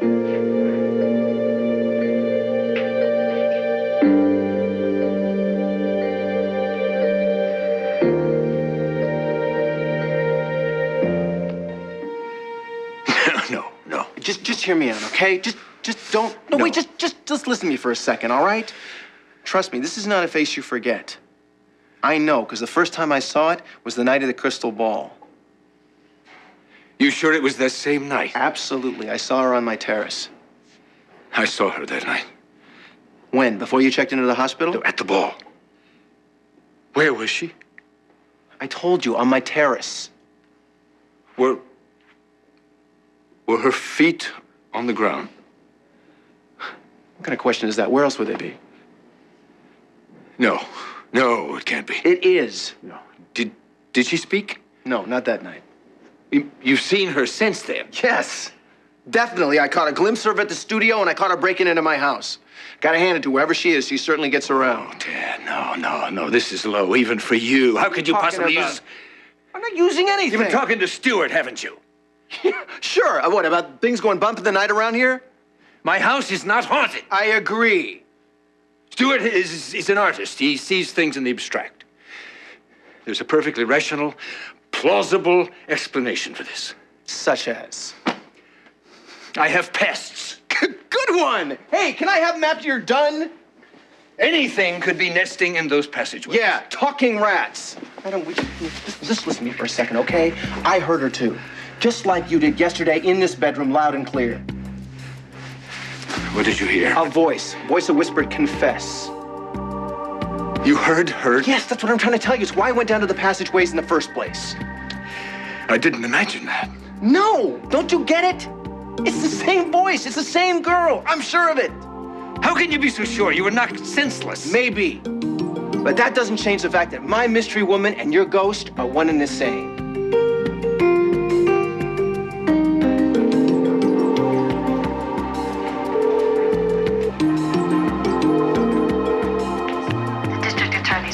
No. Just hear me out, okay? Just don't. No, wait. Just listen to me for a second, all right? Trust me, this is not a face you forget. I know, because the first time I saw it was the night of the crystal ball. You sure it was that same night? Absolutely. I saw her on my terrace. I saw her that night. When? Before you checked into the hospital? At the ball. Where was she? I told you, on my terrace. Were her feet on the ground? What kind of question is that? Where else would they be? No, it can't be. It is. No. Did she speak? No, not that night. You've seen her since then? Yes, definitely. I caught a glimpse of her at the studio, and I caught her breaking into my house. Gotta hand it to wherever she is. She certainly gets around. Oh, Dad, no. This is low, even for you. How could you possibly use... I'm not using anything. You've been talking to Stuart, haven't you? Sure. What, about things going bump in the night around here? My house is not haunted. I agree. Stuart is an artist. He sees things in the abstract. There's a perfectly rational, plausible explanation for this. Such as? I have pests. Good one! Hey, can I have them after you're done? Anything could be nesting in those passageways. Yeah, talking rats. Just listen to me for a second, okay? I heard her too. Just like you did yesterday in this bedroom, loud and clear. What did you hear? A voice. Voice that whispered, confess. You heard her? Yes, that's what I'm trying to tell you. It's why I went down to the passageways in the first place. I didn't imagine that. No! Don't you get it? It's the same voice. It's the same girl. I'm sure of it. How can you be so sure? You were knocked senseless. Maybe. But that doesn't change the fact that my mystery woman and your ghost are one and the same.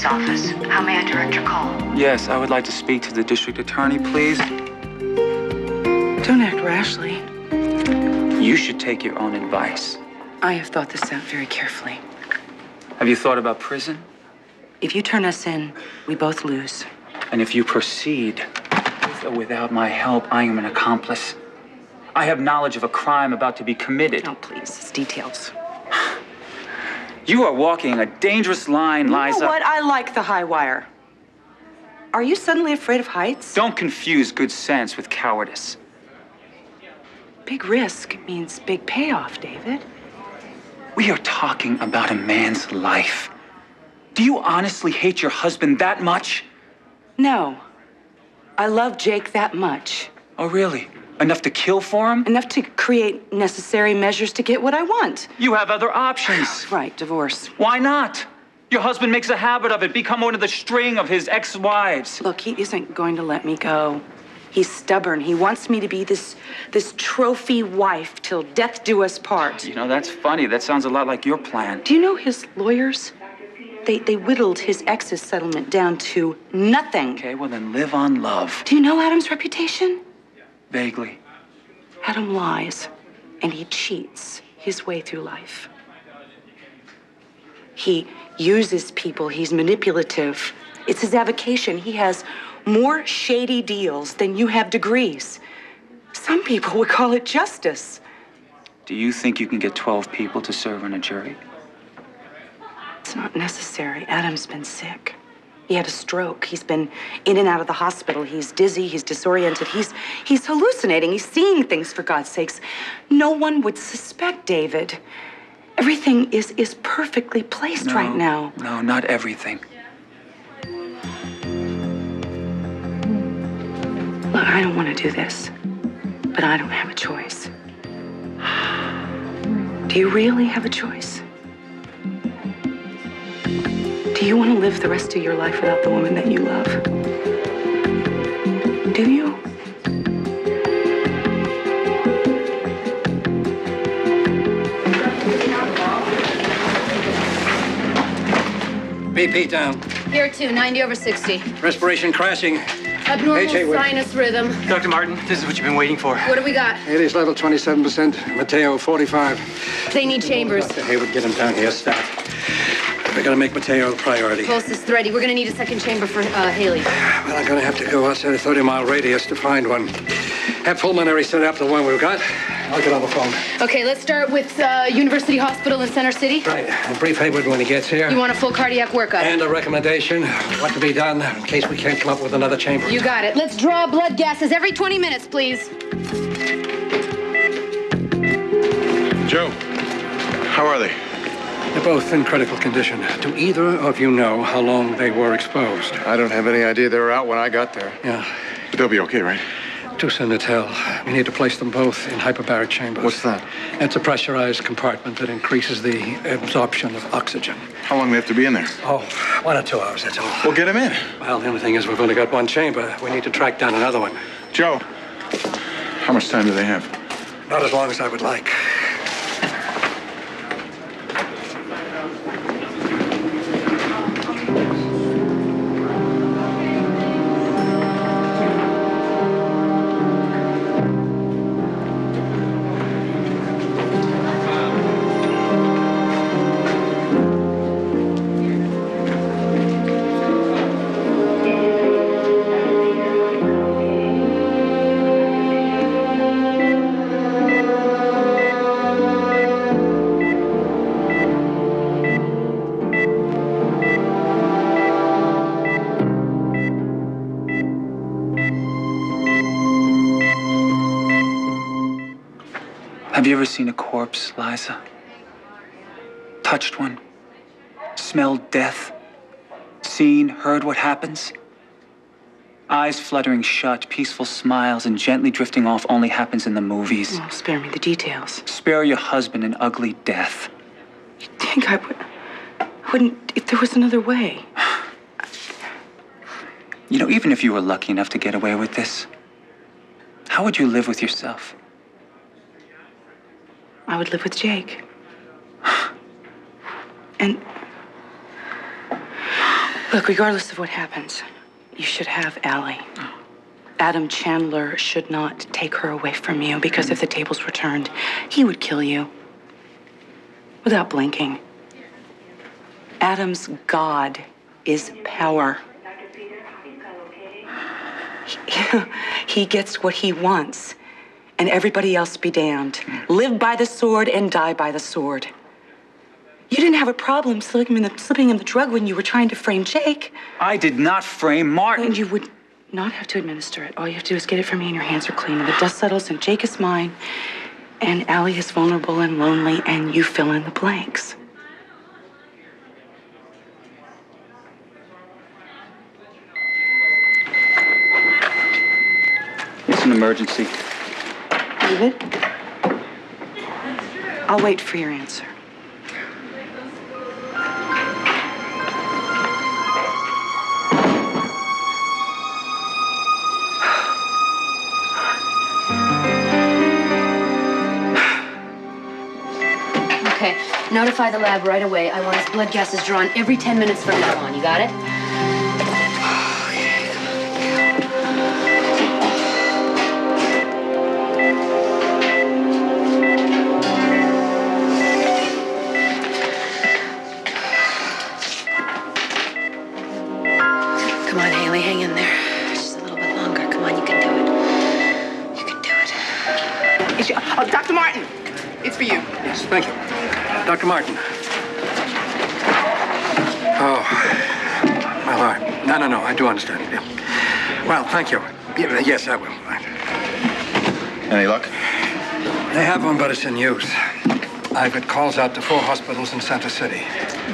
Office. How may I direct your call? Yes, I would like to speak to the district attorney, please. Don't act rashly. You should take your own advice. I have thought this out very carefully. Have you thought about prison? If you turn us in, we both lose. And if you proceed, with or without my help, I am an accomplice. I have knowledge of a crime about to be committed. Oh, please, it's details. You are walking a dangerous line, Liza. You know what? I like the high wire. Are you suddenly afraid of heights? Don't confuse good sense with cowardice. Big risk means big payoff, David. We are talking about a man's life. Do you honestly hate your husband that much? No. I love Jake that much. Oh, really? Enough to kill for him? Enough to create necessary measures to get what I want. You have other options. Right, divorce. Why not? Your husband makes a habit of it, become one of the string of his ex-wives. Look, he isn't going to let me go. He's stubborn. He wants me to be this trophy wife till death do us part. You know, that's funny. That sounds a lot like your plan. Do you know his lawyers? They whittled his ex's settlement down to nothing. Okay, well then live on love. Do you know Adam's reputation? Vaguely. Adam lies, and he cheats his way through life. He uses people. He's manipulative. It's his avocation. He has more shady deals than you have degrees. Some people would call it justice. Do you think you can get 12 people to serve on a jury? It's not necessary. Adam's been sick. He had a stroke. He's been in and out of the hospital. He's dizzy. He's disoriented. He's hallucinating. He's seeing things, for God's sakes. No one would suspect David. Everything is perfectly placed right now. No, not everything. Look, I don't want to do this, but I don't have a choice. Do you really have a choice? Do you want to live the rest of your life without the woman that you love? Do you? BP down. Here, 2, 90/60. Respiration crashing. Abnormal AJ, wait. sinus rhythm. Dr. Martin, this is what you've been waiting for. What do we got? Haley's level 27%. Mateo, 45. They need chambers. Dr. Hayward, get him down here, staff. We gotta make Mateo a priority. Pulse is thready. We're gonna need a second chamber for Haley. Well, I'm gonna have to go outside a 30-mile radius to find one. Have pulmonary set up the one we've got. I'll get on the phone. Okay, let's start with University Hospital in Center City. Right. And brief Hayward when he gets here. You want a full cardiac workup? And a recommendation, what to be done in case we can't come up with another chamber. You got it. Let's draw blood gases every 20 minutes, please. Joe, how are they? They're both in critical condition. Do either of you know how long they were exposed? I don't have any idea. They were out when I got there. Yeah. But they'll be okay, right? Too soon to tell. We need to place them both in hyperbaric chambers. What's that? It's a pressurized compartment that increases the absorption of oxygen. How long do they have to be in there? Oh, 1 or 2 hours, that's all. Well, get them in. Well, the only thing is we've only got one chamber. We need to track down another one. Joe, how much time do they have? Not as long as I would like. Have you ever seen a corpse, Liza? Touched one? Smelled death? Seen, heard what happens? Eyes fluttering shut, peaceful smiles, and gently drifting off only happens in the movies. Oh, spare me the details. Spare your husband an ugly death. You think I wouldn't if there was another way? You know, even if you were lucky enough to get away with this, how would you live with yourself? I would live with Jake. And look, regardless of what happens, you should have Allie. Adam Chandler should not take her away from you because if the tables were turned, he would kill you without blinking. Adam's God is power. He gets what he wants. And everybody else be damned. Live by the sword and die by the sword. You didn't have a problem slipping him the drug when you were trying to frame Jake. I did not frame Martin. And you would not have to administer it. All you have to do is get it from me and your hands are clean. And the dust settles and Jake is mine. And Allie is vulnerable and lonely and you fill in the blanks. It's an emergency. David? I'll wait for your answer. Okay, notify the lab right away. I want his blood gases drawn every 10 minutes from now on. You got it? Come on, Haley, hang in there. Just a little bit longer. Come on, you can do it. You can do it. Oh, Dr. Martin, it's for you. Yes, thank you. Dr. Martin. Oh. Well, all right. No, I do understand. Yeah. Well, thank you. Yes, I will. Any luck? They have one, but it's in use. I've got calls out to 4 hospitals in Center City.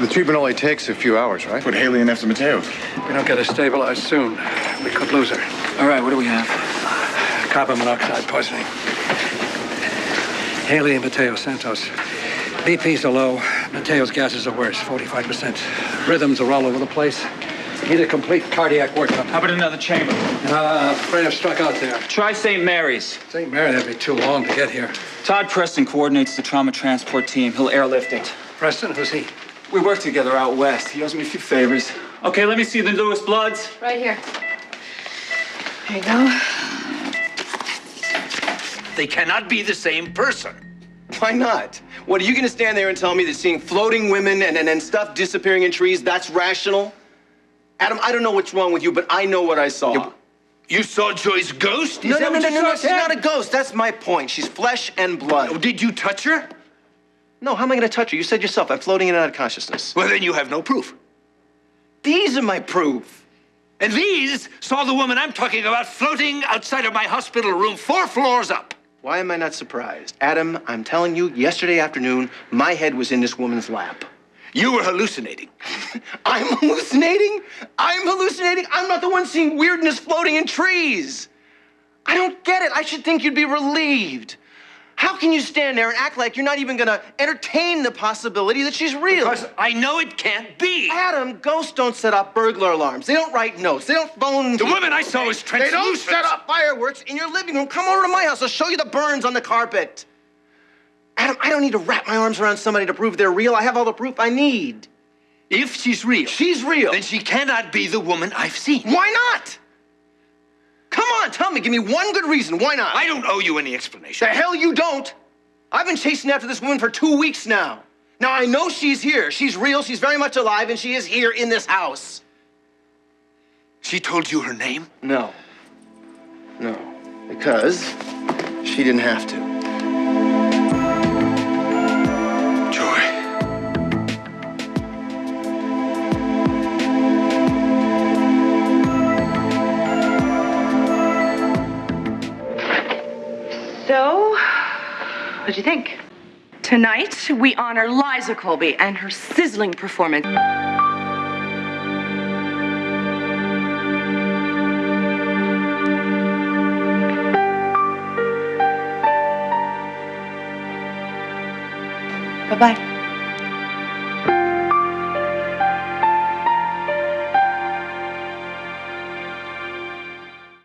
The treatment only takes a few hours, right? Put Haley in after Mateo. If we don't get her stabilized soon, we could lose her. All right, what do we have? Carbon monoxide poisoning. Haley and Mateo Santos. BPs are low. Mateo's gases are worse, 45%. Rhythms are all over the place. Need a complete cardiac workup. How about another chamber? Afraid I've struck out there. Try St. Mary's. St. Mary, that'd be too long to get here. Todd Preston coordinates the trauma transport team. He'll airlift it. Preston, who's he? We work together out west. He owes me a few favors. Okay, let me see the Lewis bloods. Right here. There you go. They cannot be the same person. Why not? What, are you going to stand there and tell me that seeing floating women and stuff disappearing in trees, that's rational? Adam, I don't know what's wrong with you, but I know what I saw. You saw Joy's ghost? No, she's not a ghost. That's my point. She's flesh and blood. Oh, did you touch her? No, how am I going to touch her? You said yourself, I'm floating in and out of consciousness. Well, then you have no proof. These are my proof. And these saw the woman I'm talking about floating outside of my hospital room 4 floors up. Why am I not surprised? Adam, I'm telling you, yesterday afternoon, my head was in this woman's lap. You were hallucinating. I'm hallucinating? I'm hallucinating? I'm not the one seeing weirdness floating in trees. I don't get it. I should think you'd be relieved. How can you stand there and act like you're not even gonna entertain the possibility that she's real? Because I know it can't be. Adam, ghosts don't set off burglar alarms. They don't write notes. They don't phone. The woman I saw was translucent. They don't set off fireworks in your living room. Come over to my house. I'll show you the burns on the carpet. Adam, I don't need to wrap my arms around somebody to prove they're real. I have all the proof I need. If she's real. She's real. Then she cannot be the woman I've seen. Why not? Come on, tell me. Give me one good reason. Why not? I don't owe you any explanation. The hell you don't. I've been chasing after this woman for 2 weeks now. Now, I know she's here. She's real. She's very much alive, and she is here in this house. She told you her name? No. No. Because she didn't have to. Joy. So, what'd you think? Tonight, we honor Liza Colby and her sizzling performance. Bye-bye.